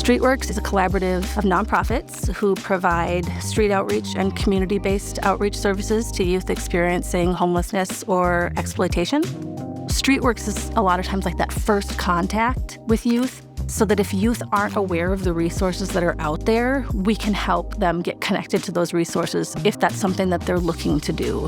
StreetWorks is a collaborative of nonprofits who provide street outreach and community-based outreach services to youth experiencing homelessness or exploitation. StreetWorks is a lot of times like that first contact with youth, so that if youth aren't aware of the resources that are out there, we can help them get connected to those resources if that's something that they're looking to do.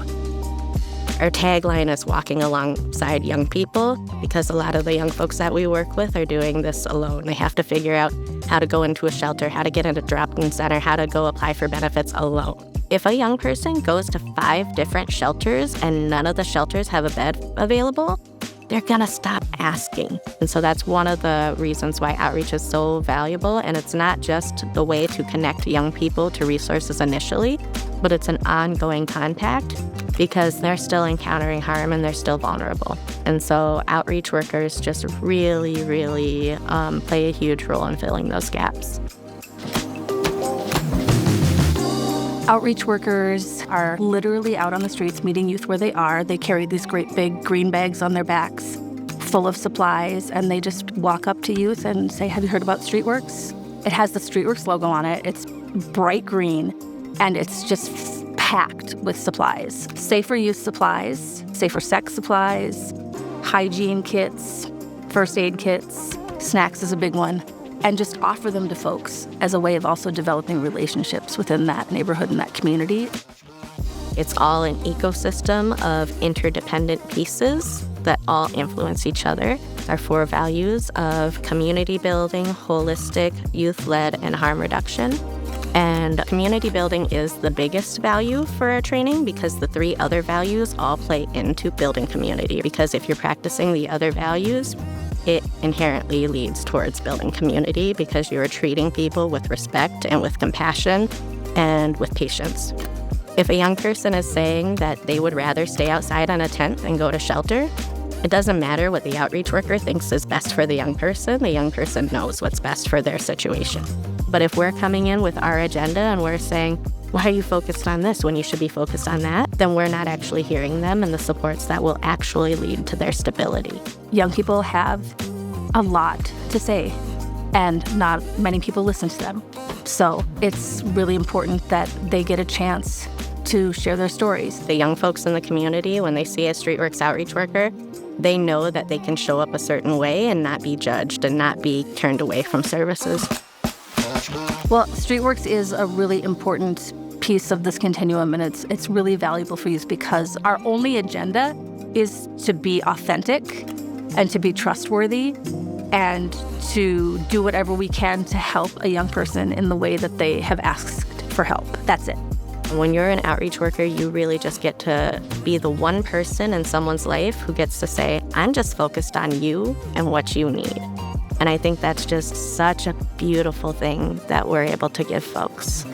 Our tagline is walking alongside young people, because a lot of the young folks that we work with are doing this alone. They have to figure out how to go into a shelter, how to get into a drop-in center, how to go apply for benefits alone. If a young person goes to 5 different shelters and none of the shelters have a bed available, they're gonna stop asking. And so that's one of the reasons why outreach is so valuable. And it's not just the way to connect young people to resources initially, but it's an ongoing contact, because they're still encountering harm and they're still vulnerable. And so outreach workers just really play a huge role in filling those gaps. Outreach workers are literally out on the streets meeting youth where they are. They carry these great big green bags on their backs full of supplies, and they just walk up to youth and say, "Have you heard about StreetWorks?" It has the StreetWorks logo on it. It's bright green, and it's just packed with supplies. Safer youth supplies, safer sex supplies, hygiene kits, first aid kits, snacks is a big one. And just offer them to folks as a way of also developing relationships within that neighborhood and that community. It's all an ecosystem of interdependent pieces that all influence each other. Our 4 values of community building, holistic, youth-led, and harm reduction. And community building is the biggest value for our training, because the 3 other values all play into building community. Because if you're practicing the other values, it inherently leads towards building community, because you're treating people with respect and with compassion and with patience. If a young person is saying that they would rather stay outside on a tent than go to shelter, it doesn't matter what the outreach worker thinks is best for the young person. The young person knows what's best for their situation. But if we're coming in with our agenda and we're saying, "Why are you focused on this when you should be focused on that?" then we're not actually hearing them and the supports that will actually lead to their stability. Young people have a lot to say, and not many people listen to them. So it's really important that they get a chance to share their stories. The young folks in the community, when they see a StreetWorks outreach worker, they know that they can show up a certain way and not be judged and not be turned away from services. Well, StreetWorks is a really important piece of this continuum, and it's really valuable for youth, because our only agenda is to be authentic and to be trustworthy and to do whatever we can to help a young person in the way that they have asked for help. That's it. When you're an outreach worker, you really just get to be the one person in someone's life who gets to say, "I'm just focused on you and what you need." And I think that's just such a beautiful thing that we're able to give folks.